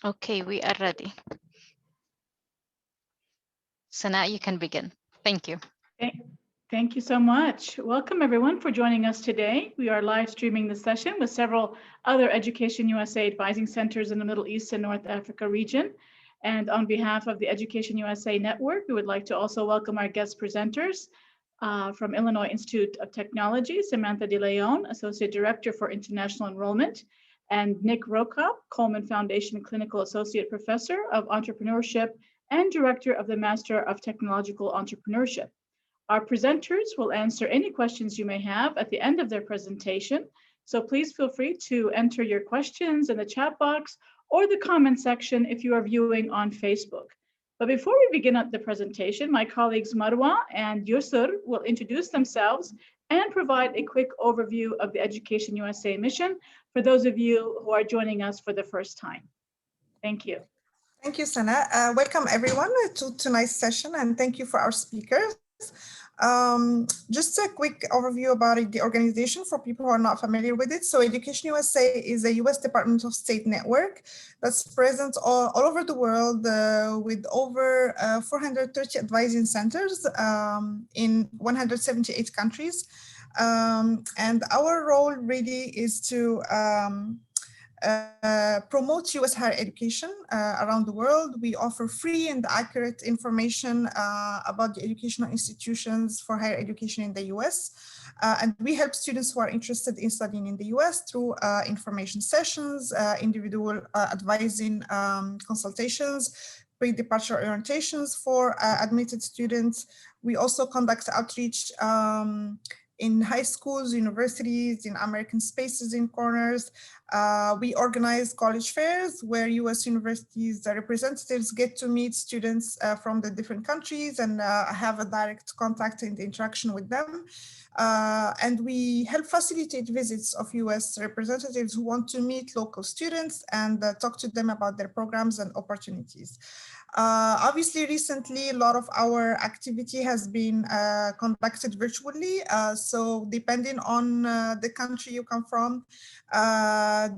Okay, we are ready. So now you can begin. Thank you. Thank you so much. Welcome everyone for joining us today. We are live streaming the session with several other Education USA advising centers in the Middle East and North Africa region. And on behalf of the Education USA Network, we would like to also welcome our guest presenters from Illinois Institute of Technology, Samantha Deleon, Associate Director for International Enrollment, and Nick Rokop, Coleman Foundation Clinical Associate Professor of Entrepreneurship and Director of the Master of Technological Entrepreneurship. Our presenters will answer any questions you may have at the end of their presentation. So please feel free to enter your questions in the chat box or the comment section if you are viewing on Facebook. But before we begin the presentation, my colleagues Marwa and Yusur will introduce themselves and provide a quick overview of the Education USA mission for those of you who are joining us for the first time. Thank you. Thank you, Sana. Welcome everyone to tonight's session, and thank you for our speakers. Just a quick overview about the organization for people who are not familiar with it. So Education USA is a US Department of State network that's present all over the world with over 430 advising centers in 178 countries. And our role really is to promote US higher education around the world. We offer free and accurate information about the educational institutions for higher education in the US. And we help students who are interested in studying in the US through information sessions, individual advising consultations, pre-departure orientations for admitted students. We also conduct outreach in high schools, universities, in American spaces in corners. We organize college fairs where US universities representatives get to meet students from the different countries and have a direct contact and interaction with them. And we help facilitate visits of US representatives who want to meet local students and talk to them about their programs and opportunities. Obviously, recently, a lot of our activity has been conducted virtually. So depending on the country you come from,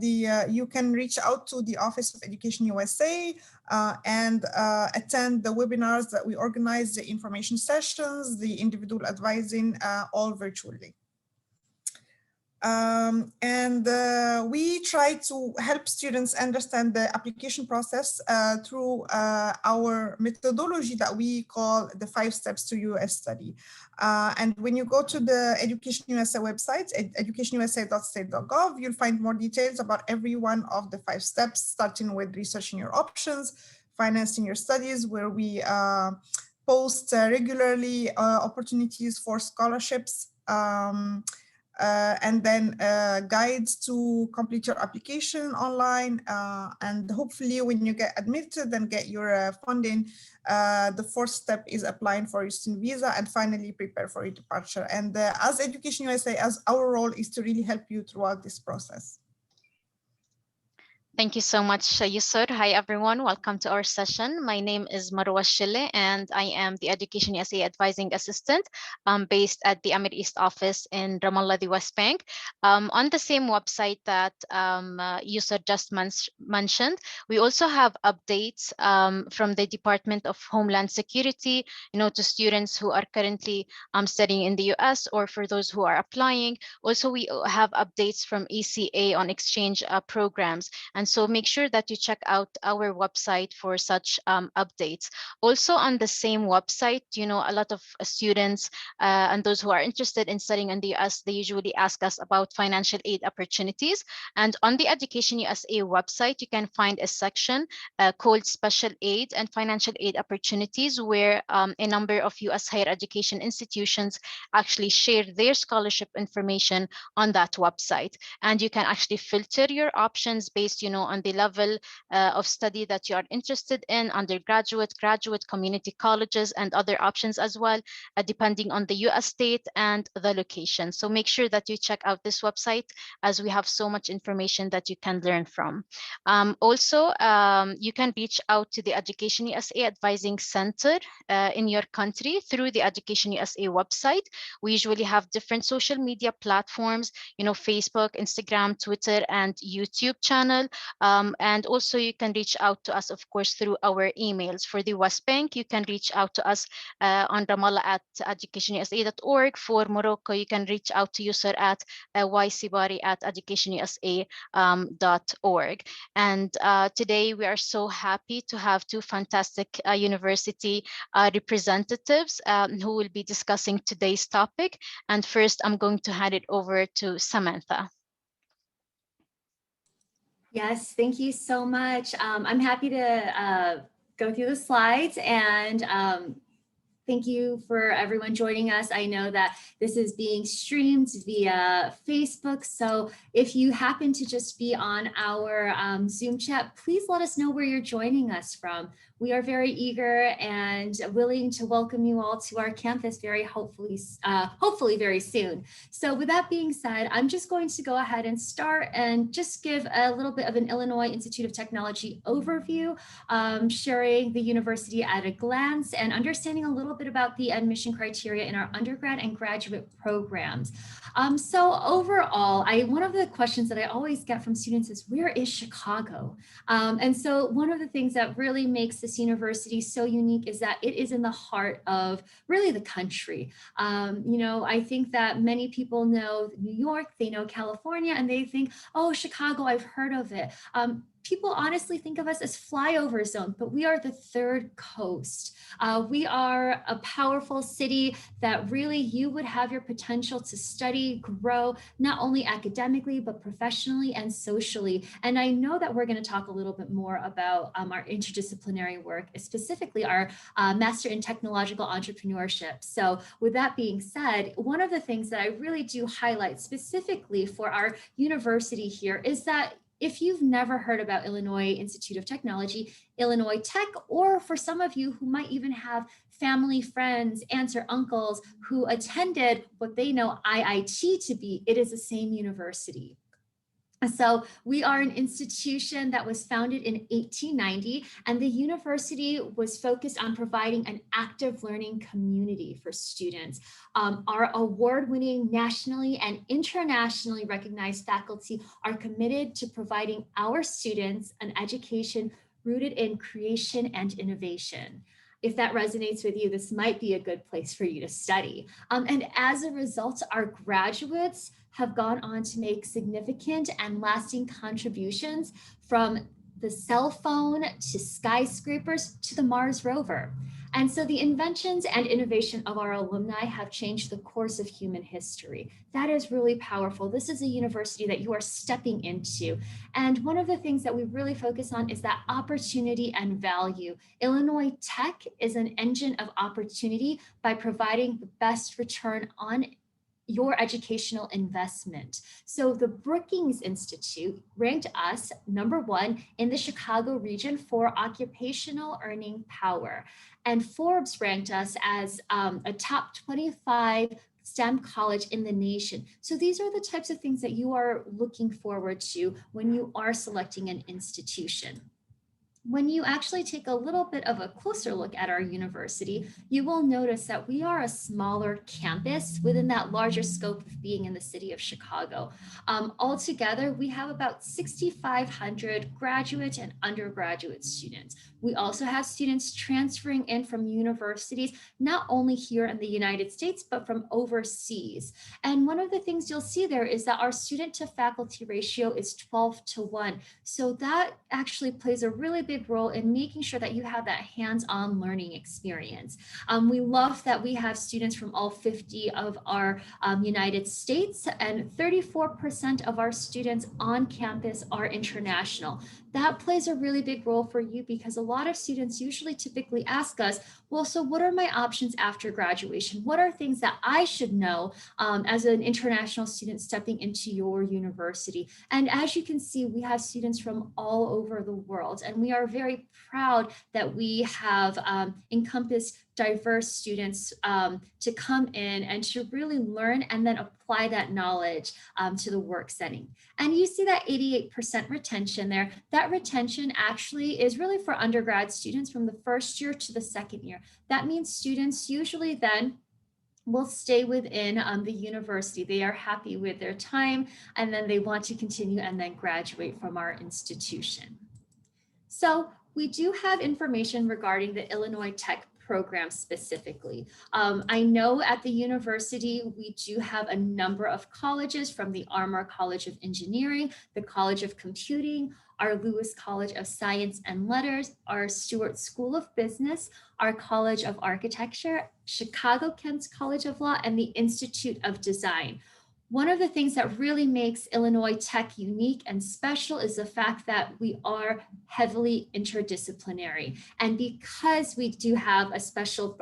you can reach out to the Office of Education USA and attend the webinars that we organize, the information sessions, the individual advising, all virtually. We try to help students understand the application process through our methodology that we call the 5 steps to US study. And when you go to the Education USA website, educationusa.state.gov, you'll find more details about every one of the 5 steps, starting with researching your options, financing your studies, where we post regularly opportunities for scholarships, and then guides to complete your application online. And hopefully when you get admitted and get your funding, the 4th step is applying for your student visa, and finally prepare for your departure. And as Education USA, as our role is to really help you throughout this process. Thank you so much, Yusur. Hi, everyone. Welcome to our session. My name is Marwa Shille, and I am the Education USA Advising Assistant based at the Amir East office in Ramallah, the West Bank. On the same website that Yusur just mentioned, we also have updates from the Department of Homeland Security, to students who are currently studying in the US or for those who are applying. Also, we have updates from ECA on exchange programs. And so make sure that you check out our website for such updates. Also on the same website, a lot of students and those who are interested in studying in the US, they usually ask us about financial aid opportunities. And on the Education USA website, you can find a section called Special Aid and Financial Aid Opportunities, where a number of US higher education institutions actually share their scholarship information on that website. And you can actually filter your options based, on the level of study that you are interested in, undergraduate, graduate, community colleges, and other options as well, depending on the US state and the location. So make sure that you check out this website, as we have so much information that you can learn from. Also, you can reach out to the Education USA Advising Center in your country through the Education USA website. We usually have different social media platforms, Facebook, Instagram, Twitter, and YouTube channel. And also you can reach out to us, of course, through our emails. For the West Bank, you can reach out to us on Ramallah at educationusa.org. For Morocco, you can reach out to Yusr at ysibari at educationusa.org. And today we are so happy to have two fantastic university representatives who will be discussing today's topic. And first, I'm going to hand it over to Samantha. Yes, thank you so much. I'm happy to go through the slides, and thank you for everyone joining us. I know that this is being streamed via Facebook, so if you happen to just be on our Zoom chat, please let us know where you're joining us from. We are very eager and willing to welcome you all to our campus hopefully very soon. So with that being said, I'm just going to go ahead and start and just give a little bit of an Illinois Institute of Technology overview, sharing the university at a glance and understanding a little bit about the admission criteria in our undergrad and graduate programs. So overall, one of the questions that I always get from students is, where is Chicago? And so one of the things that really makes this university so unique is that it is in the heart of really the country. I think that many people know New York, they know California, and they think, oh, Chicago, I've heard of it. People honestly think of us as flyover zone, but we are the third coast. We are a powerful city that really you would have your potential to study, grow, not only academically, but professionally and socially. And I know that we're going to talk a little bit more about our interdisciplinary work, specifically our Master in Technological Entrepreneurship. So with that being said, one of the things that I really do highlight specifically for our university here is that if you've never heard about Illinois Institute of Technology, Illinois Tech, or for some of you who might even have family, friends, aunts or uncles who attended what they know IIT to be, it is the same university. So we are an institution that was founded in 1890, and the university was focused on providing an active learning community for students. Our award-winning, nationally and internationally recognized faculty are committed to providing our students an education rooted in creation and innovation. If that resonates with you, this might be a good place for you to study. And as a result, our graduates have gone on to make significant and lasting contributions, from the cell phone to skyscrapers to the Mars rover. And so the inventions and innovation of our alumni have changed the course of human history. That is really powerful. This is a university that you are stepping into. And one of the things that we really focus on is that opportunity and value. Illinois Tech is an engine of opportunity by providing the best return on your educational investment. So the Brookings Institute ranked us #1 in the Chicago region for occupational earning power. And Forbes ranked us as a top 25 STEM college in the nation. So these are the types of things that you are looking forward to when you are selecting an institution. When you actually take a little bit of a closer look at our university, you will notice that we are a smaller campus within that larger scope of being in the city of Chicago. Altogether, we have about 6,500 graduate and undergraduate students. We also have students transferring in from universities, not only here in the United States, but from overseas. And one of the things you'll see there is that our student to faculty ratio is 12:1. So that actually plays a really big role in making sure that you have that hands-on learning experience. We love that we have students from all 50 of our United States, and 34% of our students on campus are international. That plays a really big role for you because a lot of students usually typically ask us, well, so what are my options after graduation? What are things that I should know as an international student stepping into your university? And as you can see, we have students from all over the world, and we are very proud that we have encompassed diverse students to come in and to really learn and then apply that knowledge to the work setting. And you see that 88% retention there. That retention actually is really for undergrad students from the first year to the second year. That means students usually then will stay within the university. They are happy with their time, and then they want to continue and then graduate from our institution. So we do have information regarding the Illinois Tech program specifically. I know at the university, we do have a number of colleges, from the Armour College of Engineering, the College of Computing, our Lewis College of Science and Letters, our Stewart School of Business, our College of Architecture, Chicago-Kent's College of Law, and the Institute of Design. One of the things that really makes Illinois Tech unique and special is the fact that we are heavily interdisciplinary. And because we do have a special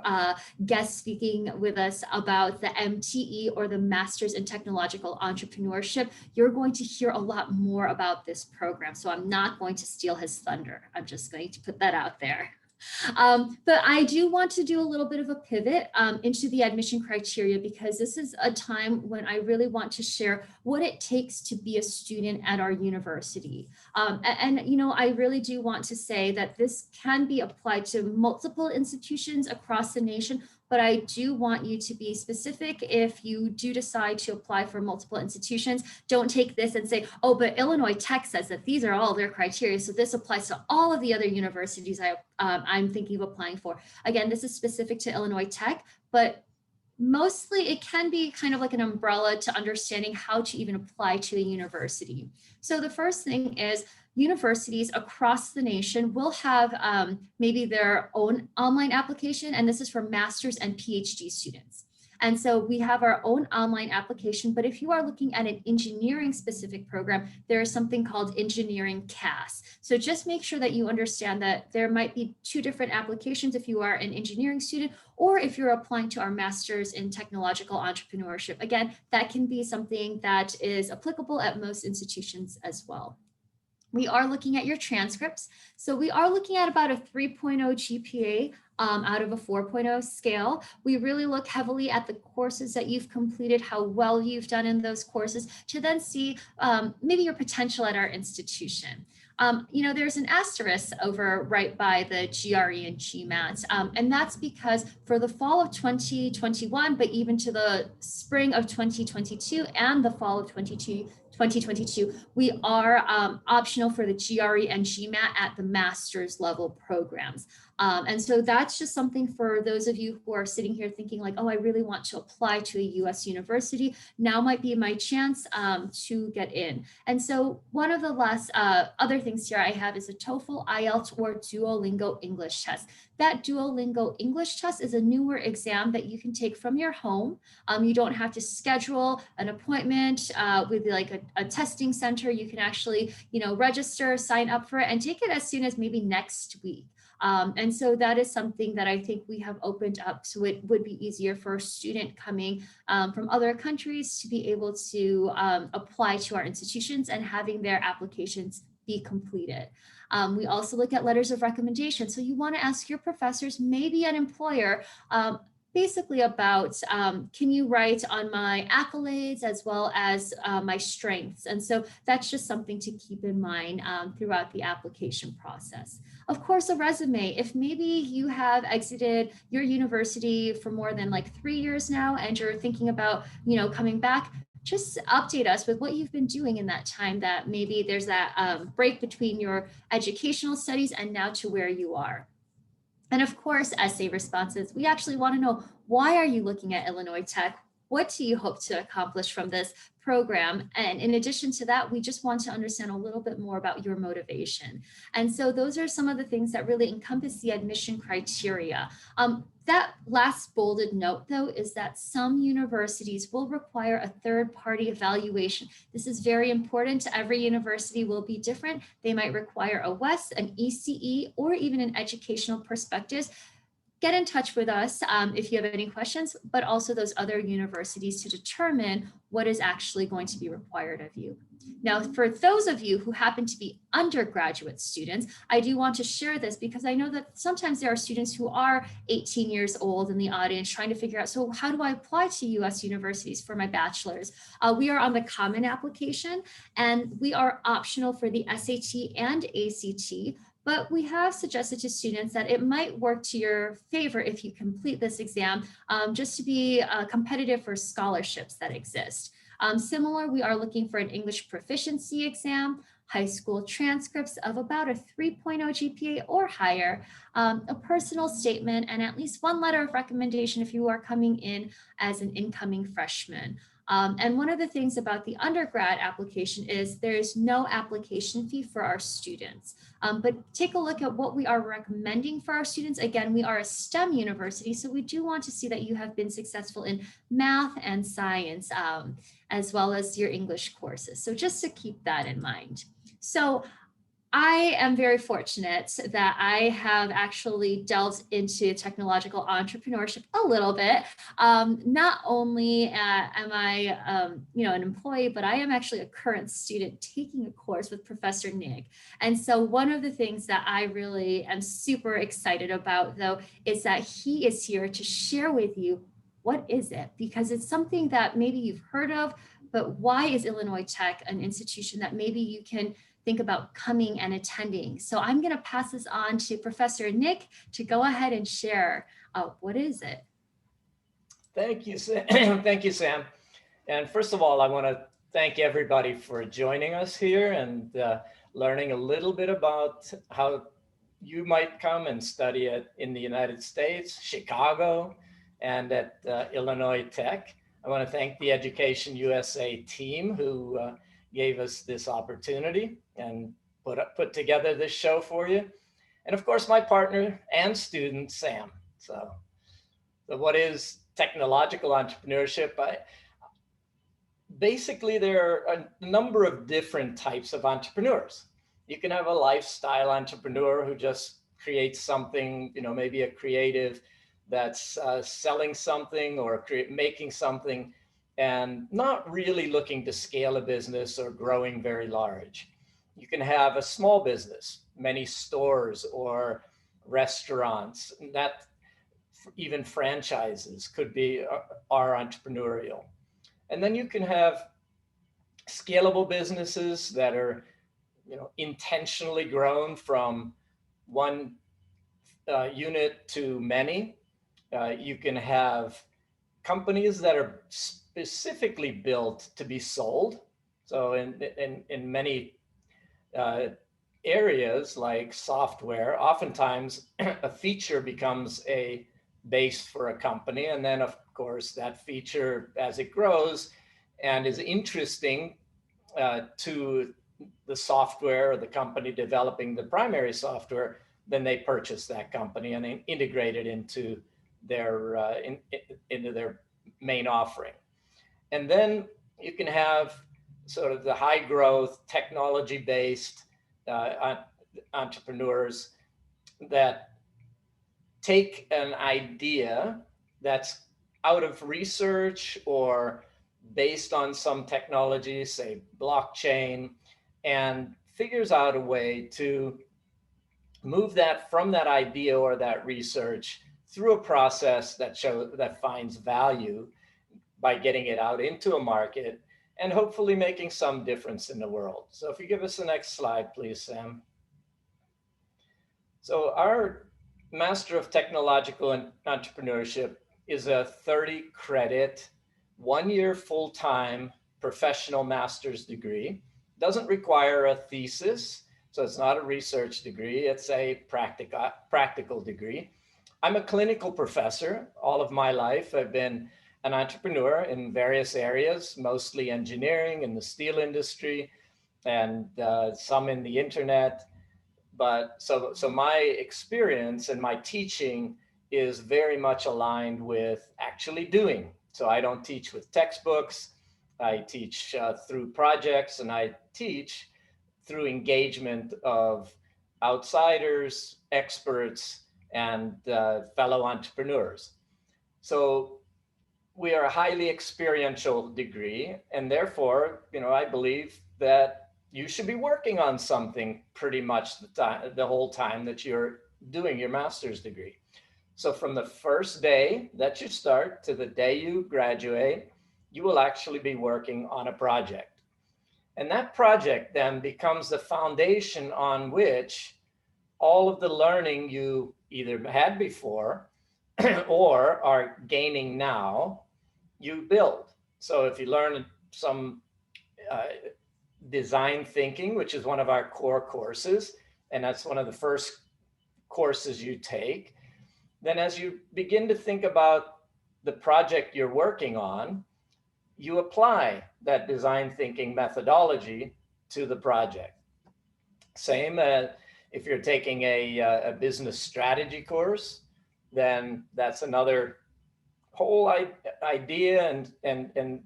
guest speaking with us about the MTE, or the Masters in Technological Entrepreneurship, you're going to hear a lot more about this program. So I'm not going to steal his thunder. I'm just going to put that out there. But I do want to do a little bit of a pivot into the admission criteria, because this is a time when I really want to share what it takes to be a student at our university. And you know, I really do want to say that this can be applied to multiple institutions across the nation, but I do want you to be specific. If you do decide to apply for multiple institutions, don't take this and say, oh, but Illinois Tech says that these are all their criteria, so this applies to all of the other universities I'm thinking of applying for. Again, this is specific to Illinois Tech, but mostly it can be kind of like an umbrella to understanding how to even apply to a university. So the first thing is, universities across the nation will have maybe their own online application, and this is for master's and PhD students. And so we have our own online application, but if you are looking at an engineering specific program, there is something called Engineering CAS. So just make sure that you understand that there might be two different applications if you are an engineering student, or if you're applying to our Masters in Technological Entrepreneurship. Again, that can be something that is applicable at most institutions as well. We are looking at your transcripts. So we are looking at about a 3.0 GPA out of a 4.0 scale. We really look heavily at the courses that you've completed, how well you've done in those courses, to then see maybe your potential at our institution. You know, there's an asterisk over right by the GRE and GMAT, and that's because for the fall of 2021, but even to the spring of 2022 and the fall of 2022, we are optional for the GRE and GMAT at the master's level programs. And so that's just something for those of you who are sitting here thinking like, oh, I really want to apply to a US university. Now might be my chance to get in. And so one of the last other things here I have is a TOEFL, IELTS, or Duolingo English test. That Duolingo English test is a newer exam that you can take from your home. You don't have to schedule an appointment with like a testing center. You can actually, you know, register, sign up for it, and take it as soon as maybe next week. And so that is something that I think we have opened up, so it would be easier for a student coming from other countries to be able to apply to our institutions and having their applications be completed. We also look at letters of recommendation. So you want to ask your professors, maybe an employer, basically about, can you write on my accolades as well as my strengths? And so that's just something to keep in mind throughout the application process. Of course, a resume. If maybe you have exited your university for more than like 3 years now, and you're thinking about, you know, coming back, just update us with what you've been doing in that time, that maybe there's that break between your educational studies and now to where you are. And of course, essay responses. We actually want to know, why are you looking at Illinois Tech? What do you hope to accomplish from this program? And in addition to that, we just want to understand a little bit more about your motivation. And so those are some of the things that really encompass the admission criteria. That last bolded note, though, is that some universities will require a third-party evaluation. This is very important. Every university will be different. They might require a WES, an ECE, or even an educational perspectives. Get in touch with us if you have any questions, but also those other universities to determine what is actually going to be required of you. Now, for those of you who happen to be undergraduate students, I do want to share this because I know that sometimes there are students who are 18 years old in the audience trying to figure out, so how do I apply to US universities for my bachelor's? We are on the Common application, and we are optional for the SAT and ACT. But we have suggested to students that it might work to your favor if you complete this exam, just to be competitive for scholarships that exist. Similar, we are looking for an English proficiency exam, high school transcripts of about a 3.0 GPA or higher, a personal statement, and at least one letter of recommendation if you are coming in as an incoming freshman. And one of the things about the undergrad application is there is no application fee for our students. But take a look at what we are recommending for our students. Again, we are a STEM university, so we do want to see that you have been successful in math and science, as well as your English courses. So just to keep that in mind. So I am very fortunate that I have actually delved into technological entrepreneurship a little bit. Not only am I, an employee, but I am actually a current student taking a course with Professor Nick. And so one of the things that I really am super excited about, though, is that he is here to share with you what is it, because it's something that maybe you've heard of, but why is Illinois Tech an institution that maybe you can think about coming and attending? So I'm going to pass this on to Professor Nick to go ahead and share what is it. Thank you, Sam. Thank you, Sam. And first of all, I want to thank everybody for joining us here and learning a little bit about how you might come and study in the United States, Chicago, and at Illinois Tech. I want to thank the Education USA team who gave us this opportunity and put together this show for you. And of course, my partner and student, Sam. So what is technological entrepreneurship? Basically, there are a number of different types of entrepreneurs. You can have a lifestyle entrepreneur who just creates something, maybe a creative that's selling something or making something and not really looking to scale a business or growing very large. You can have a small business, many stores or restaurants, that even franchises are entrepreneurial. And then you can have scalable businesses that are, intentionally grown from one unit to many. You can have companies that are specifically built to be sold. So in many areas like software, oftentimes a feature becomes a base for a company. And then of course that feature, as it grows and is interesting to the software or the company developing the primary software, then they purchase that company and they integrate it into their main offering. And then you can have sort of the high growth technology based entrepreneurs that take an idea that's out of research or based on some technology, say blockchain, and figures out a way to move that from that idea or that research through a process that finds value by getting it out into a market and hopefully making some difference in the world. So if you give us the next slide, please, Sam. So our Master of Technological Entrepreneurship is a 30 credit, 1 year full-time professional master's degree. Doesn't require a thesis, so it's not a research degree, it's a practical degree. I'm a clinical professor. All of my life, I've been an entrepreneur in various areas, mostly engineering in the steel industry and some in the internet. But so my experience and my teaching is very much aligned with actually doing. So I don't teach with textbooks. I teach through projects, and I teach through engagement of outsiders, experts, and fellow entrepreneurs. So we are a highly experiential degree, and therefore, I believe that you should be working on something pretty much the whole time that you're doing your master's degree. So from the first day that you start to the day you graduate, you will actually be working on a project. And that project then becomes the foundation on which all of the learning you either had before or are gaining now, you build. So if you learn some design thinking, which is one of our core courses, and that's one of the first courses you take, then as you begin to think about the project you're working on, you apply that design thinking methodology to the project. Same if you're taking a business strategy course, then that's another whole idea and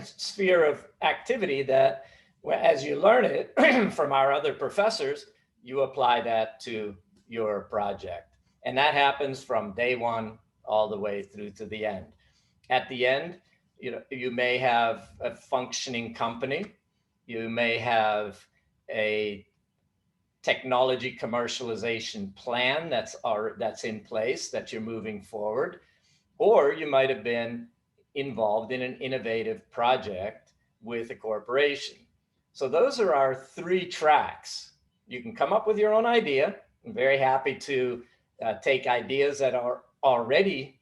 sphere of activity that as you learn it from our other professors, you apply that to your project. And that happens from day one all the way through to the end. At the end, you may have a functioning company. You may have a technology commercialization plan that's in place, that you're moving forward. Or you might have been involved in an innovative project with a corporation. So those are our three tracks. You can come up with your own idea. I'm very happy to take ideas that are already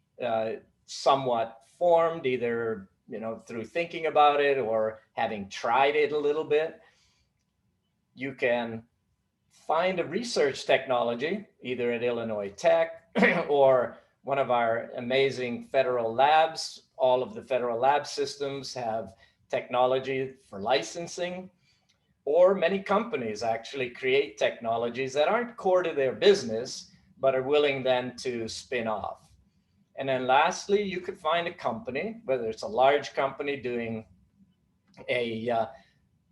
somewhat formed, either through thinking about it or having tried it a little bit. You can find a research technology, either at Illinois Tech or one of our amazing federal labs. All of the federal lab systems have technology for licensing, or many companies actually create technologies that aren't core to their business, but are willing then to spin off. And then lastly, you could find a company, whether it's a large company doing a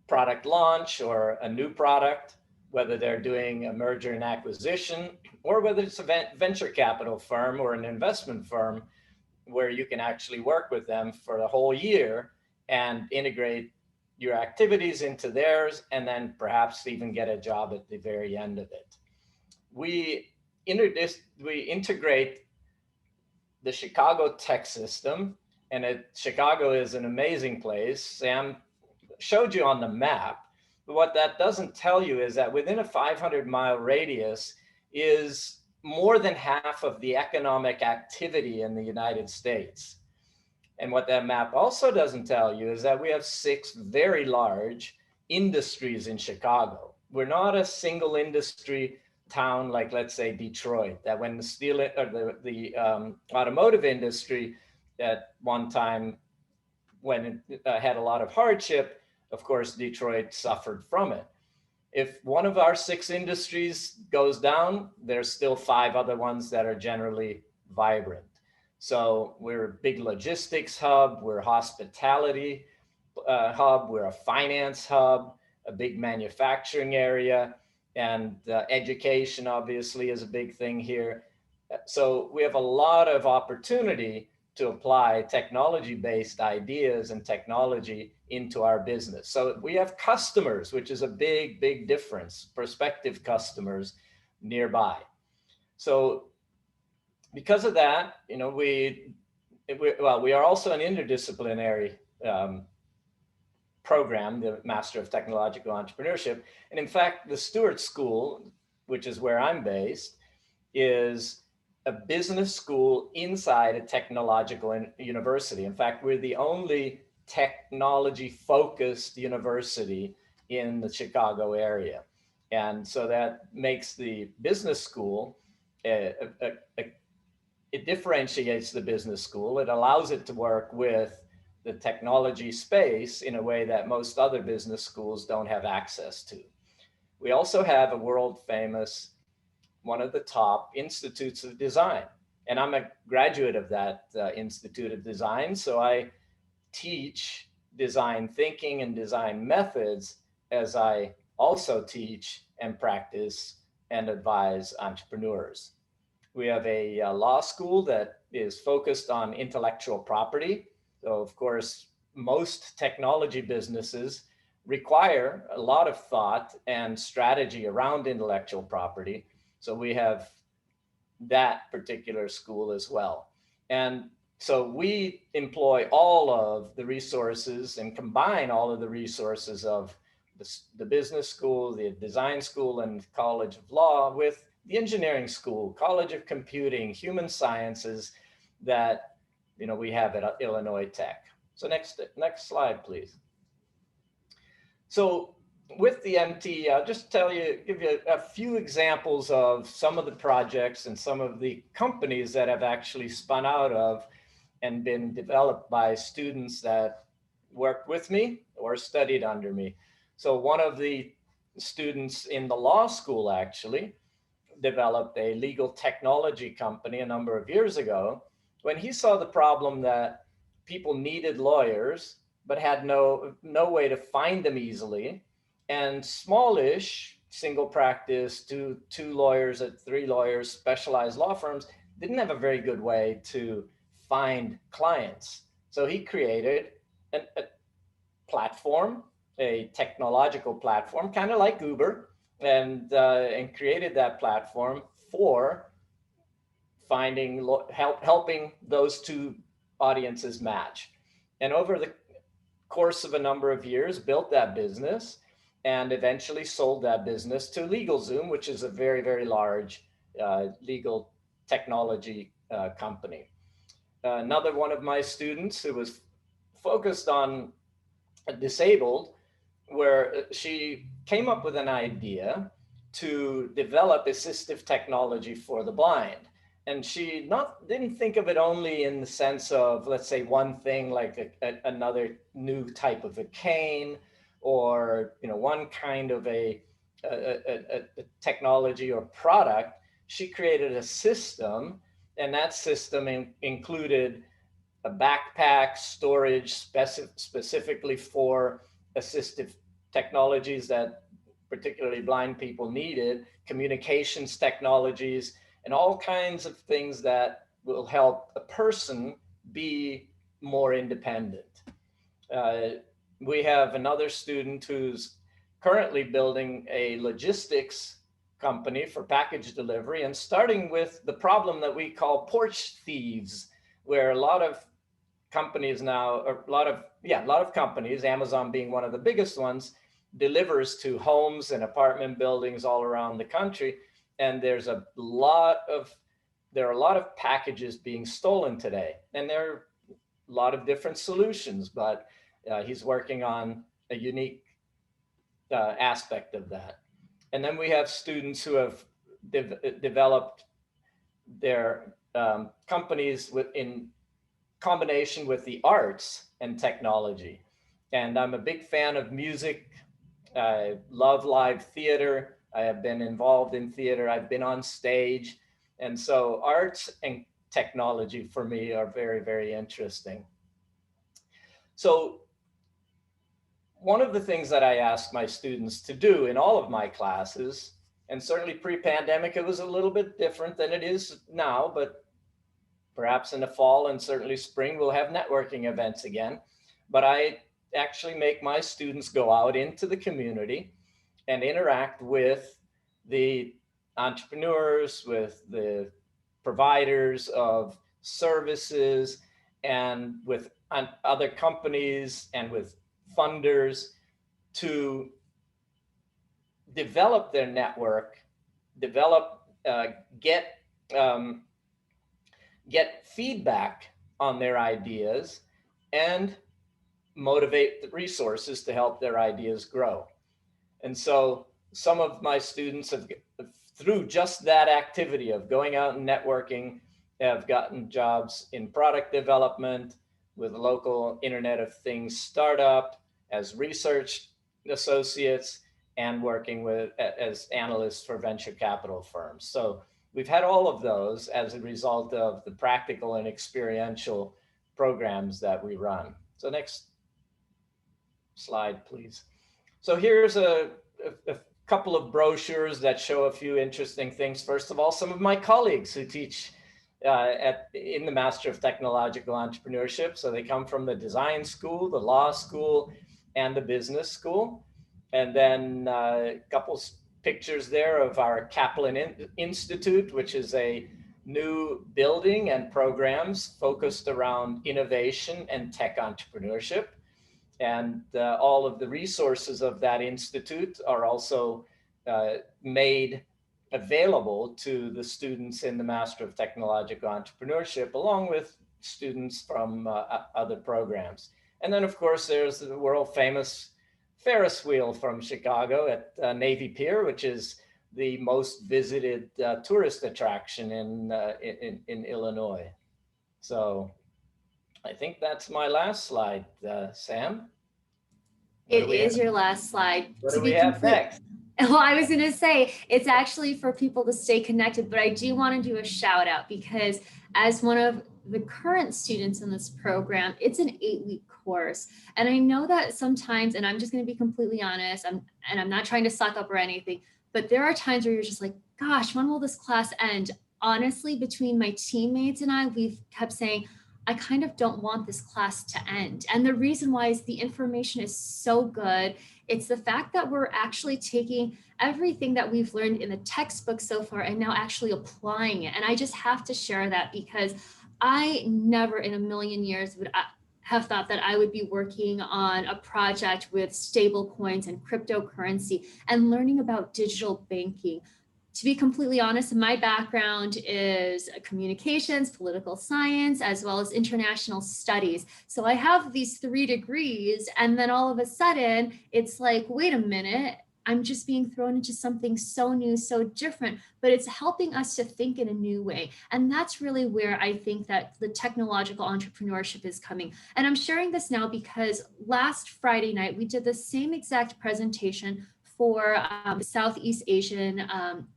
product launch or a new product, whether they're doing a merger and acquisition, or whether it's a venture capital firm or an investment firm where you can actually work with them for the whole year and integrate your activities into theirs, and then perhaps even get a job at the very end of it. We integrate the Chicago tech system, and Chicago is an amazing place. Sam showed you on the map. But what that doesn't tell you is that within a 500-mile radius is more than half of the economic activity in the United States. And what that map also doesn't tell you is that we have 6 very large industries in Chicago. We're not a single industry town like, let's say, Detroit, that when the steel or the automotive industry at one time, when it had a lot of hardship, of course, Detroit suffered from it. If one of our 6 industries goes down, there's still 5 other ones that are generally vibrant. So we're a big logistics hub, we're a hospitality hub, we're a finance hub, a big manufacturing area, and education obviously is a big thing here. So we have a lot of opportunity to apply technology-based ideas and technology into our business. So we have customers, which is a big, big difference, prospective customers nearby. So because of that, we are also an interdisciplinary program, the Master of Technological Entrepreneurship. And in fact, the Stewart School, which is where I'm based, is a business school inside a technological university. In fact, we're the only technology-focused university in the Chicago area. And so that makes the business school, it differentiates the business school. It allows it to work with the technology space in a way that most other business schools don't have access to. We also have a world famous, one of the top institutes of design. And I'm a graduate of that Institute of Design. So I teach design thinking and design methods as I also teach and practice and advise entrepreneurs. We have a law school that is focused on intellectual property. So of course, most technology businesses require a lot of thought and strategy around intellectual property. So we have that particular school as well. And so we employ all of the resources and combine all of the resources of the business school, the design school, and College of Law with the engineering school, College of Computing, Human Sciences that we have at Illinois Tech. So next slide, please. So with the MT, I'll just give you a few examples of some of the projects and some of the companies that have actually spun out of and been developed by students that worked with me or studied under me. So one of the students in the law school actually developed a legal technology company a number of years ago when he saw the problem that people needed lawyers but had no way to find them easily. And smallish, single practice, two lawyers at 3 lawyers, specialized law firms didn't have a very good way to find clients. So he created a platform, a technological platform, kind of like Uber, and created that platform for finding, helping those two audiences match. And over the course of a number of years, built that business and eventually sold that business to LegalZoom, which is a very, very large legal technology company. Another one of my students who was focused on disabled, where she came up with an idea to develop assistive technology for the blind. And she didn't think of it only in the sense of, let's say, one thing like another new type of a cane, or one kind of a technology or product. She created a system, and that system included a backpack storage specifically for assistive technologies that particularly blind people needed, communications technologies, and all kinds of things that will help a person be more independent. We have another student who's currently building a logistics company for package delivery, and starting with the problem that we call porch thieves, where a lot of companies now, a lot of companies, Amazon being one of the biggest ones, delivers to homes and apartment buildings all around the country. And there are a lot of packages being stolen today. And there are a lot of different solutions, but he's working on a unique aspect of that. And then we have students who have developed their companies in combination with the arts and technology. And I'm a big fan of music. I love live theater. I have been involved in theater. I've been on stage. And so arts and technology for me are very, very interesting. So one of the things that I ask my students to do in all of my classes, and certainly pre-pandemic, it was a little bit different than it is now, but perhaps in the fall and certainly spring, we'll have networking events again. But I actually make my students go out into the community and interact with the entrepreneurs, with the providers of services, and with other companies and with funders to develop their network, get feedback on their ideas, and motivate the resources to help their ideas grow. And so some of my students have, through just that activity of going out and networking, have gotten jobs in product development with a local Internet of Things startup, as research associates, and working as analysts for venture capital firms. So we've had all of those as a result of the practical and experiential programs that we run. So next slide, please. So here's a couple of brochures that show a few interesting things. First of all, some of my colleagues who teach in the Master of Technological Entrepreneurship. So they come from the design school, the law school, and the business school. And then a couple pictures there of our Kaplan Institute, which is a new building and programs focused around innovation and tech entrepreneurship. And all of the resources of that institute are also made available to the students in the Master of Technological Entrepreneurship, along with students from other programs. And then, of course, there's the world famous Ferris wheel from Chicago at Navy Pier, which is the most visited tourist attraction in Illinois. So I think that's my last slide, Sam. It is your last slide. What do we have next? Well, I was going to say, it's actually for people to stay connected, but I do want to do a shout out because as one of the current students in this program, it's an 8-week course. And I know that sometimes, and I'm just going to be completely honest, and I'm not trying to suck up or anything, but there are times where you're just like, gosh, when will this class end? Honestly, between my teammates and I, we've kept saying, I kind of don't want this class to end. And the reason why is the information is so good. It's the fact that we're actually taking everything that we've learned in the textbook so far and now actually applying it. And I just have to share that because I never in a million years would have thought that I would be working on a project with stable coins and cryptocurrency and learning about digital banking. To be completely honest, my background is communications, political science, as well as international studies. So I have these 3 degrees, and then all of a sudden it's like, wait a minute, I'm just being thrown into something so new, so different, but it's helping us to think in a new way. And that's really where I think that the technological entrepreneurship is coming. And I'm sharing this now because last Friday night, we did the same exact presentation for Southeast Asian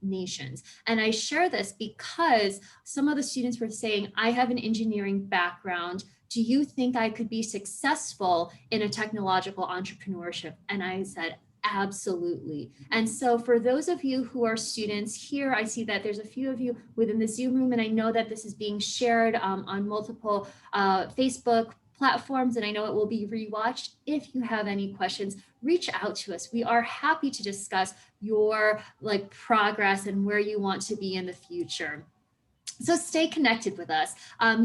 nations. And I share this because some of the students were saying, I have an engineering background. Do you think I could be successful in a technological entrepreneurship? And I said, absolutely. And so for those of you who are students here, I see that there's a few of you within the Zoom room, and I know that this is being shared on multiple Facebook platforms, and I know it will be rewatched. If you have any questions, reach out to us. We are happy to discuss your progress and where you want to be in the future. So stay connected with us.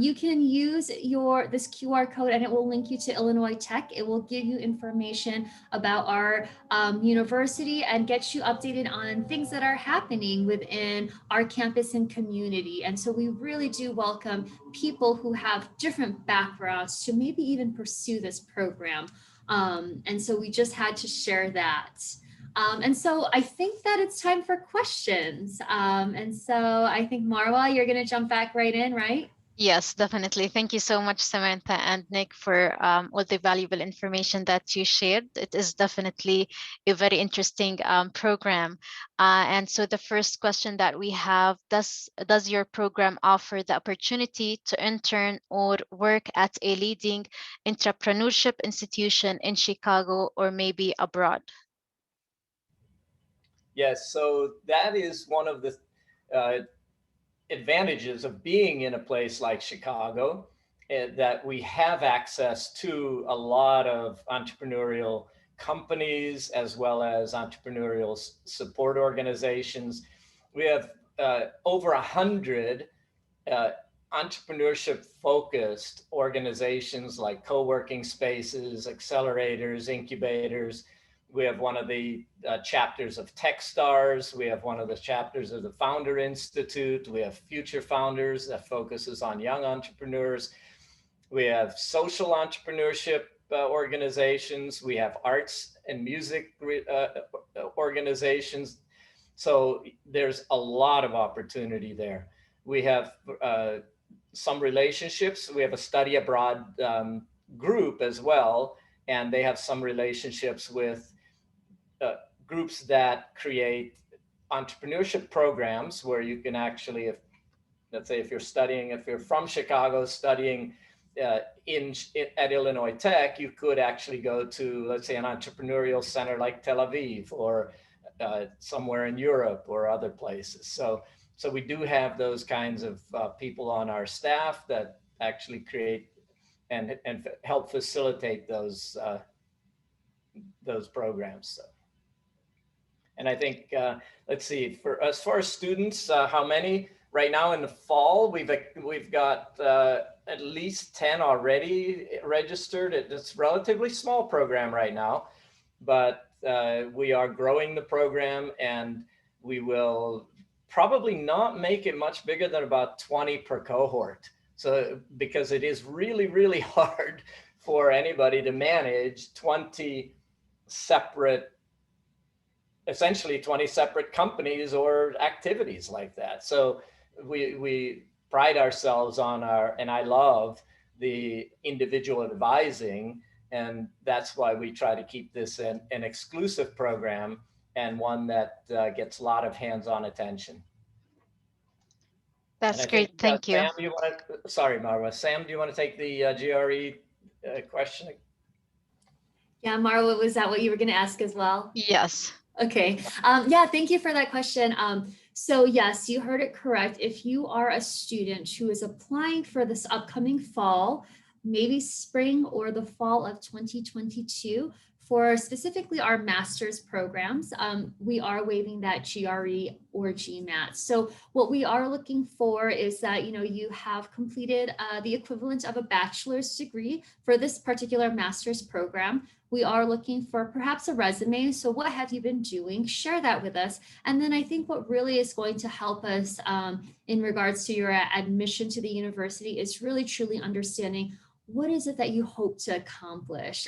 You can use this QR code and it will link you to Illinois Tech. It will give you information about our university and get you updated on things that are happening within our campus and community. And so we really do welcome people who have different backgrounds to maybe even pursue this program. And so we just had to share that. And so I think that it's time for questions. And so I think Marwa, you're going to jump back right in, right? Yes, definitely. Thank you so much, Samantha and Nick, for all the valuable information that you shared. It is definitely a very interesting program. And so the first question that we have, does your program offer the opportunity to intern or work at a leading entrepreneurship institution in Chicago or maybe abroad? Yes, so that is one of the advantages of being in a place like Chicago, that we have access to a lot of entrepreneurial companies as well as entrepreneurial support organizations. We have over 100 entrepreneurship focused organizations like co-working spaces, accelerators, incubators. We have one of the chapters of Techstars. We have one of the chapters of the Founder Institute. We have Future Founders that focuses on young entrepreneurs. We have social entrepreneurship organizations. We have arts and music organizations. So there's a lot of opportunity there. We have some relationships. We have a study abroad group as well, and they have some relationships with groups that create entrepreneurship programs where you can actually, let's say if you're from Chicago studying at Illinois Tech, you could actually go to, let's say, an entrepreneurial center like Tel Aviv or somewhere in Europe or other places. So we do have those kinds of people on our staff that actually create and help facilitate those programs. So. And I think, let's see, as far as students, how many right now in the fall, we've got at least 10 already registered. It's a relatively small program right now, but we are growing the program, and we will probably not make it much bigger than about 20 per cohort. So because it is really, really hard for anybody to manage 20 separate, essentially 20 separate companies or activities like that. So we pride ourselves on our, and I love the individual advising, and that's why we try to keep this an exclusive program and one that gets a lot of hands-on attention. And That's I think, great. Thank you. Sam, you want to, sorry, Marwa, Sam, do you want to take the GRE question? Yeah, Marwa, was that what you were going to ask as well? Yes. Okay. Yeah, thank you for that question. So yes, you heard it correct. If you are a student who is applying for this upcoming fall, maybe spring or the fall of 2022, for specifically our master's programs, we are waiving that GRE or GMAT. So what we are looking for is that, you know, you have completed the equivalent of a bachelor's degree for this particular master's program. We are looking for perhaps a resume. So what have you been doing? Share that with us. And then I think what really is going to help us in regards to your admission to the university is really truly understanding what is it that you hope to accomplish.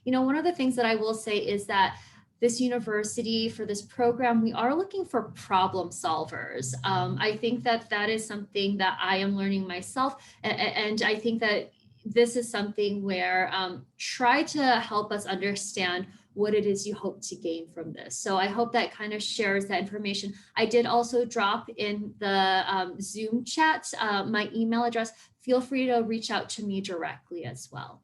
You know, one of the things that I will say is that this university, for this program, we are looking for problem solvers. I think that that is something that I am learning myself. And I think that this is something where try to help us understand what it is you hope to gain from this. So I hope that kind of shares that information. I did also drop in the Zoom chat my email address. Feel free to reach out to me directly as well.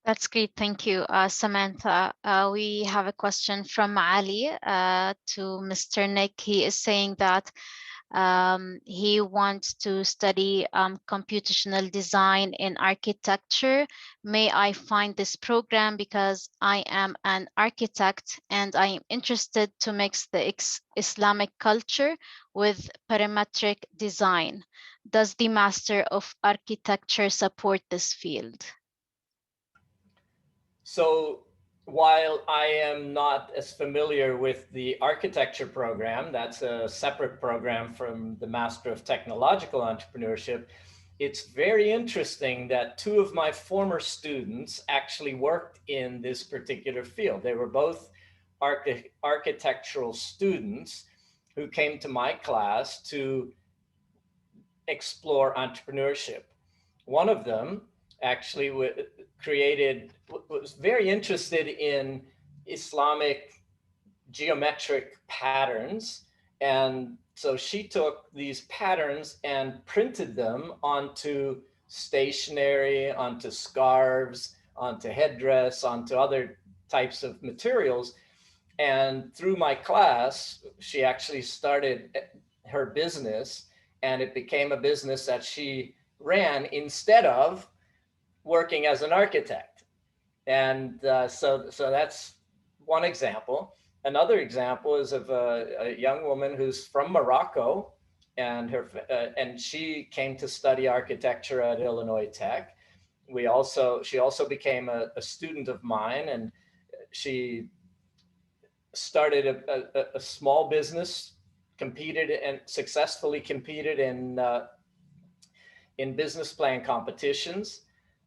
That's great. Thank you, Samantha. We have a question from Ali to Mr. Nick. He is saying that he wants to study computational design in architecture. May I find this program because I am an architect and I am interested to mix the Islamic culture with parametric design. Does the Master of Architecture support this field? So while I am not as familiar with the architecture program, that's a separate program from the Master of Technological Entrepreneurship, it's very interesting that two of my former students actually worked in this particular field. They were both architectural students who came to my class to explore entrepreneurship. One of them actually was very interested in Islamic geometric patterns. And so she took these patterns and printed them onto stationery, onto scarves, onto headdress, onto other types of materials. And through my class, she actually started her business, and it became a business that she ran instead of working as an architect. And so that's one example. Another example is of a young woman who's from Morocco, and she came to study architecture at Illinois Tech. She also became a student of mine, and she started a small business, competed and successfully competed in business plan competitions.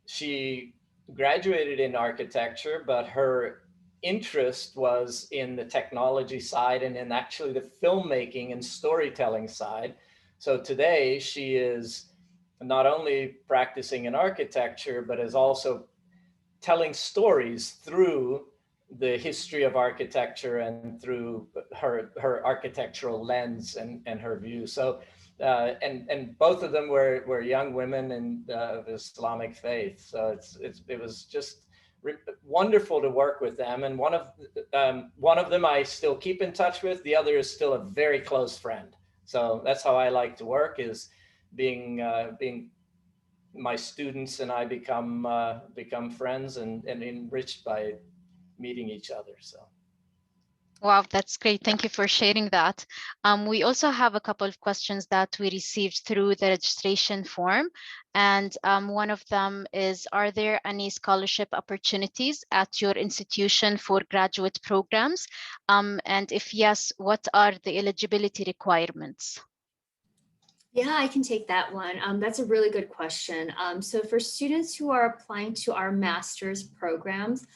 She graduated in architecture, but her interest was in the technology side and in actually the filmmaking and storytelling side. So today she is not only practicing in architecture, but is also telling stories through the history of architecture and through her architectural lens and her view. So and both of them were young women in of Islamic faith. So it was just wonderful to work with them. And one of them I still keep in touch with. The other is still a very close friend. So that's how I like to work, is being my students and I become friends and enriched by meeting each other. So Wow, that's great. Thank you for sharing that. We also have a couple of questions that we received through the registration form. And one of them is, are there any scholarship opportunities at your institution for graduate programs? And if yes, what are the eligibility requirements? Yeah, I can take that one. That's a really good question. So for students who are applying to our master's programs,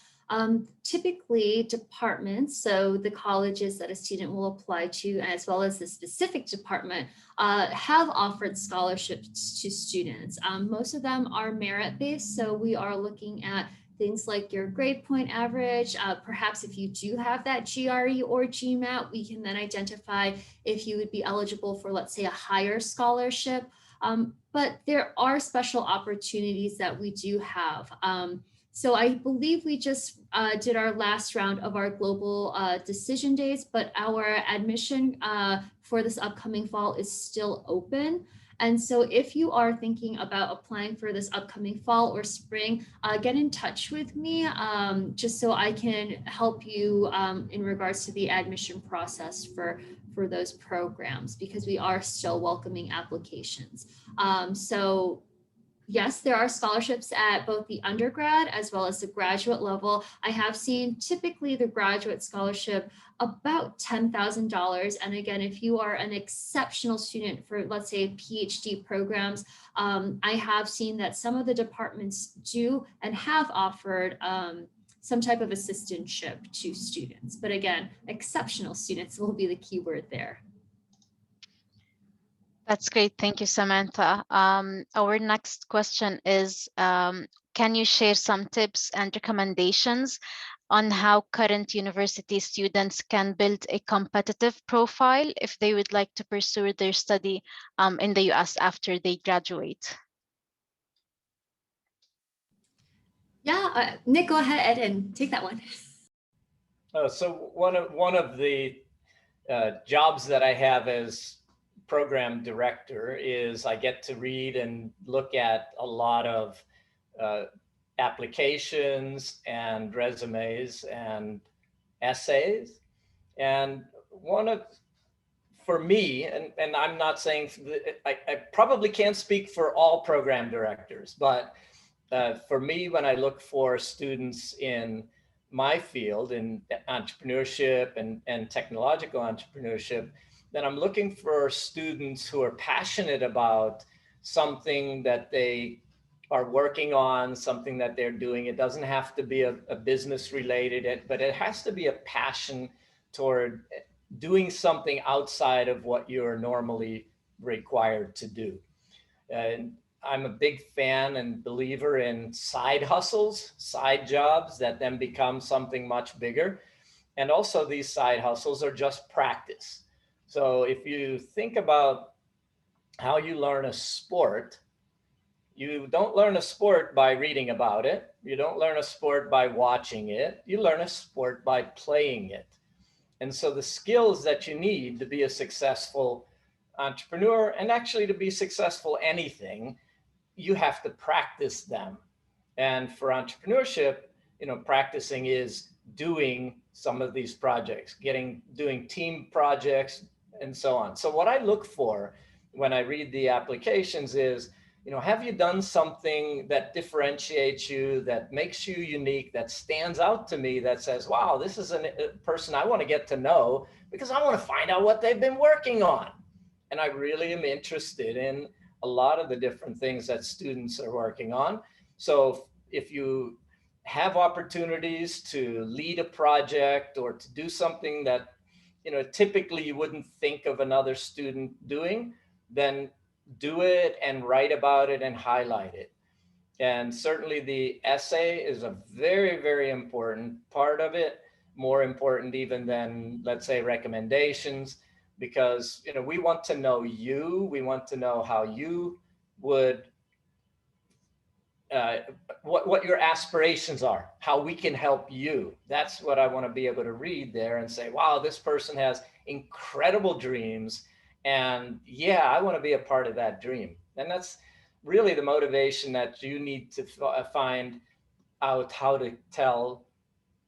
typically departments, so the colleges that a student will apply to, as well as the specific department, have offered scholarships to students. Most of them are merit-based, so we are looking at things like your grade point average. Perhaps if you do have that GRE or GMAT, we can then identify if you would be eligible for, let's say, a higher scholarship. But there are special opportunities that we do have. So I believe we just did our last round of our global decision days, but our admission for this upcoming fall is still open. And so if you are thinking about applying for this upcoming fall or spring, get in touch with me just so I can help you in regards to the admission process for those programs, because we are still welcoming applications. So yes, there are scholarships at both the undergrad as well as the graduate level. I have seen typically the graduate scholarship about $10,000. And again, if you are an exceptional student for, let's say, PhD programs, I have seen that some of the departments do and have offered some type of assistantship to students. But again, exceptional students will be the key word there. That's great. Thank you, Samantha. Our next question is, can you share some tips and recommendations on how current university students can build a competitive profile if they would like to pursue their study in the US after they graduate? Yeah, Nick, go ahead and take that one. So one of the jobs that I have as program director is I get to read and look at a lot of applications and resumes and essays. And for me, and I'm not saying, I probably can't speak for all program directors, but for me, when I look for students in my field in entrepreneurship and technological entrepreneurship, then I'm looking for students who are passionate about something that they are working on, something that they're doing. It doesn't have to be a business related, but it has to be a passion toward doing something outside of what you're normally required to do. And I'm a big fan and believer in side hustles, side jobs that then become something much bigger. And also these side hustles are just practice. So if you think about how you learn a sport, you don't learn a sport by reading about it. You don't learn a sport by watching it. You learn a sport by playing it. And so the skills that you need to be a successful entrepreneur, and actually to be successful anything, you have to practice them. And for entrepreneurship, practicing is doing some of these projects, doing team projects and so on. So what I look for when I read the applications is, have you done something that differentiates you, that makes you unique, that stands out to me, that says, wow, this is a person I want to get to know because I want to find out what they've been working on. And I really am interested in a lot of the different things that students are working on. So if you have opportunities to lead a project or to do something that, typically you wouldn't think of another student doing, then do it and write about it and highlight it. And certainly the essay is a very, very important part of it, more important even than, let's say, recommendations, because we want to know you. We want to know how you would, what your aspirations are, how we can help you. That's what I want to be able to read there and say, wow, this person has incredible dreams. And yeah, I want to be a part of that dream. And that's really the motivation that you need to find out how to tell,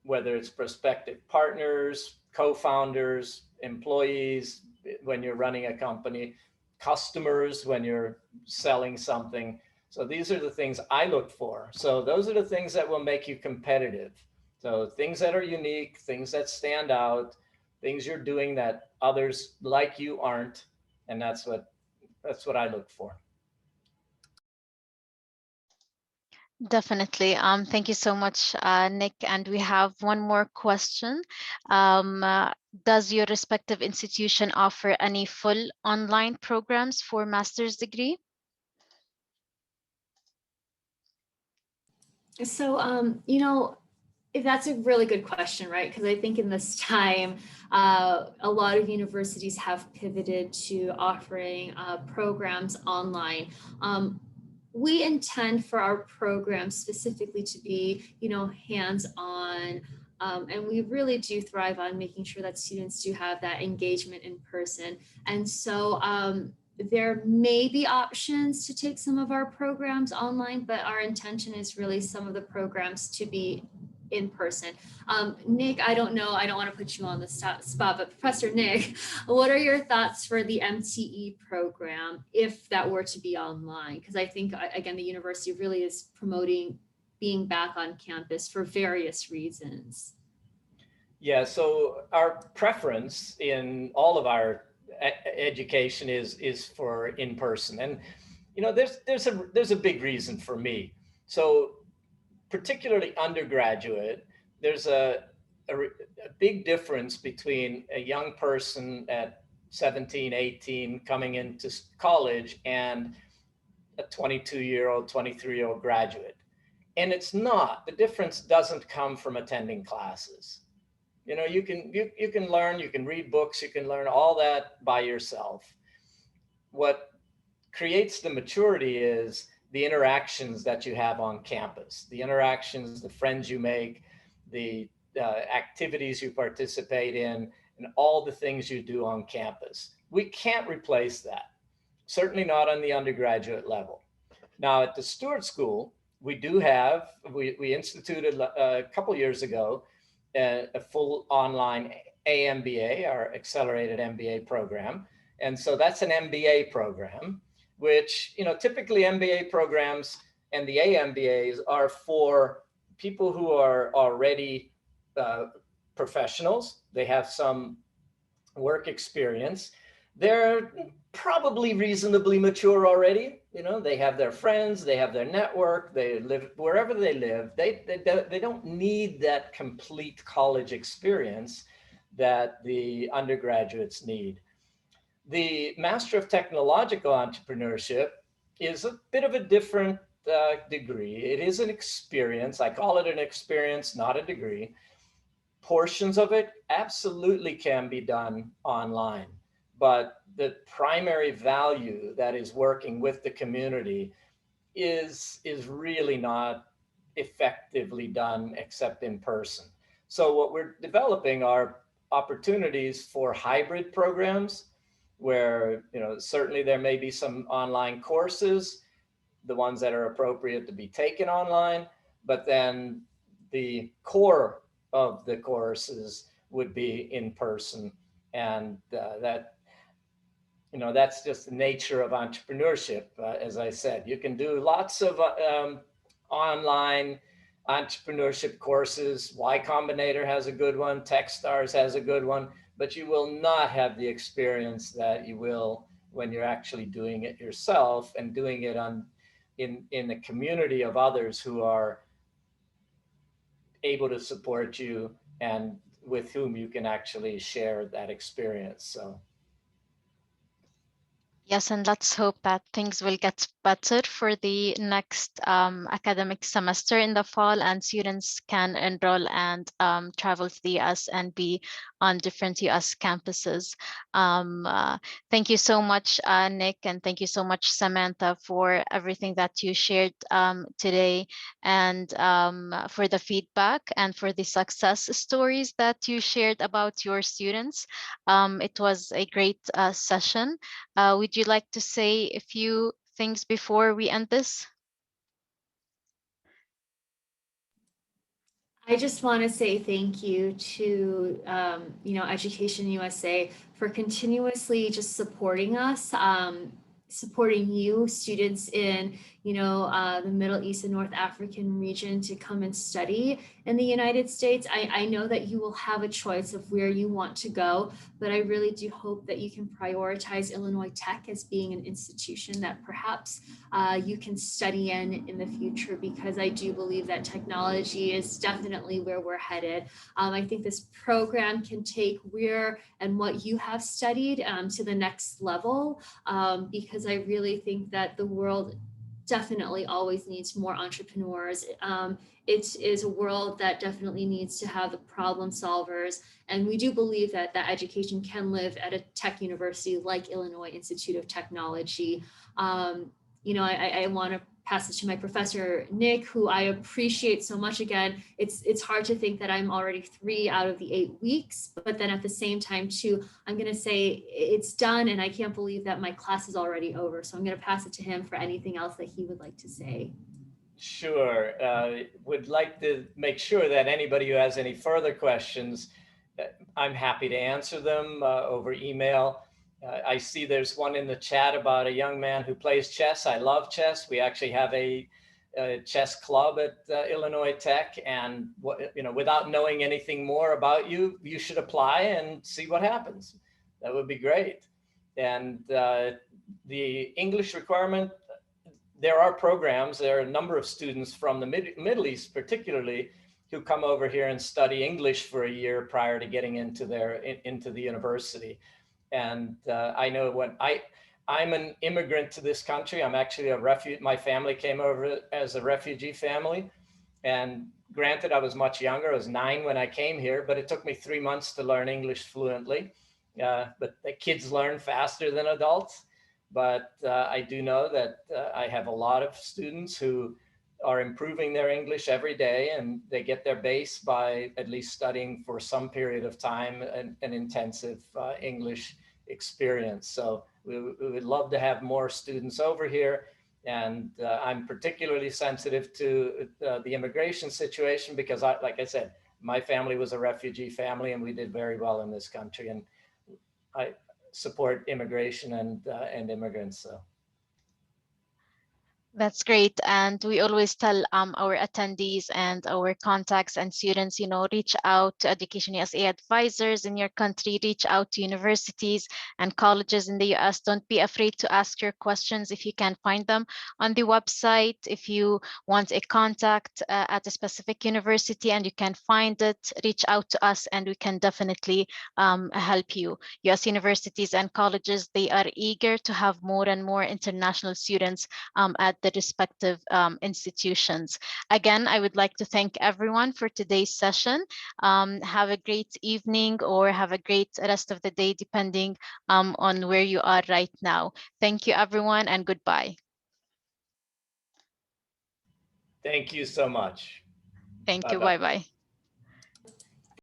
whether it's prospective partners, co-founders, employees when you're running a company, customers when you're selling something. So these are the things I look for. So those are the things that will make you competitive. So things that are unique, things that stand out, things you're doing that others like you aren't. And that's what I look for. Definitely. Thank you so much, Nick. And we have one more question. Does your respective institution offer any full online programs for master's degree? So, that's a really good question, right? Because I think in this time, a lot of universities have pivoted to offering programs online. We intend for our programs specifically to be, hands-on, and we really do thrive on making sure that students do have that engagement in person. And so there may be options to take some of our programs online, but our intention is really some of the programs to be in person. Nick, I don't know, I don't want to put you on the spot, but Professor Nick, what are your thoughts for the MTE program if that were to be online? Because I think, again, the university really is promoting being back on campus for various reasons. Yeah, so our preference in all of our education is for in person, and there's a big reason for me. So particularly undergraduate, there's a big difference between a young person at 17, 18 coming into college and a 22-year-old, 23-year-old graduate. And it's not, the difference doesn't come from attending classes. You can learn, you can read books, you can learn all that by yourself. What creates the maturity is the interactions that you have on campus, the interactions, the friends you make, the activities you participate in, and all the things you do on campus. We can't replace that, certainly not on the undergraduate level. Now at the Stewart School, we instituted a couple years ago a full online AMBA, our accelerated MBA program. And so that's an MBA program, which, typically MBA programs and the AMBAs are for people who are already professionals. They have some work experience. They're probably reasonably mature already. They have their friends, they have their network, they live wherever they live. They don't need that complete college experience that the undergraduates need. The Master of Technological Entrepreneurship is a bit of a different degree. It is an experience. I call it an experience, not a degree. Portions of it absolutely can be done online, but the primary value that is working with the community is really not effectively done except in person. So what we're developing are opportunities for hybrid programs where, certainly there may be some online courses, the ones that are appropriate to be taken online, but then the core of the courses would be in person. And that's just the nature of entrepreneurship. As I said, you can do lots of online entrepreneurship courses. Y Combinator has a good one, Techstars has a good one, but you will not have the experience that you will when you're actually doing it yourself and doing it in a community of others who are able to support you and with whom you can actually share that experience. So Yes, and let's hope that things will get better for the next academic semester in the fall, and students can enroll and travel to the US and be on different US campuses. Thank you so much, Nick, and thank you so much, Samantha, for everything that you shared today, and for the feedback and for the success stories that you shared about your students. It was a great session. Would you like to say a few things before we end this? I just want to say thank you to, Education USA for continuously just supporting us, supporting you students in, the Middle East and North African region to come and study in the United States. I know that you will have a choice of where you want to go, but I really do hope that you can prioritize Illinois Tech as being an institution that perhaps you can study in the future, because I do believe that technology is definitely where we're headed. I think this program can take where and what you have studied to the next level, because I really think that the world definitely always needs more entrepreneurs. It is a world that definitely needs to have the problem solvers. And we do believe that that education can live at a tech university like Illinois Institute of Technology. I want to pass it to my professor, Nick, who I appreciate so much. Again, it's hard to think that I'm already 3 out of the 8 weeks, but then at the same time too, I'm going to say it's done and I can't believe that my class is already over. So I'm going to pass it to him for anything else that he would like to say. Sure. Would like to make sure that anybody who has any further questions, I'm happy to answer them over email. I see there's one in the chat about a young man who plays chess. I love chess. We actually have a chess club at Illinois Tech, and without knowing anything more about you, you should apply and see what happens. That would be great. And the English requirement, there are programs, there are a number of students from the Middle East particularly who come over here and study English for a year prior to getting into the university. And I know when I'm an immigrant to this country, I'm actually a refugee. My family came over as a refugee family. And granted, I was much younger. I was 9 when I came here, but it took me 3 months to learn English fluently. But the kids learn faster than adults. But I do know that I have a lot of students who are improving their English every day, and they get their base by at least studying for some period of time an intensive English experience. So we would love to have more students over here. And I'm particularly sensitive to the immigration situation because, like I said, my family was a refugee family and we did very well in this country. And I support immigration and immigrants. So. That's great. And we always tell our attendees and our contacts and students, reach out to Education USA advisors in your country, reach out to universities and colleges in the US. Don't be afraid to ask your questions if you can find them on the website. If you want a contact at a specific university and you can find it, reach out to us and we can definitely help you. US universities and colleges, they are eager to have more and more international students at the respective institutions. Again, I would like to thank everyone for today's session. Have a great evening or have a great rest of the day, depending on where you are right now. Thank you, everyone, and goodbye. Thank you so much. Thank you. Bye-bye. Bye-bye.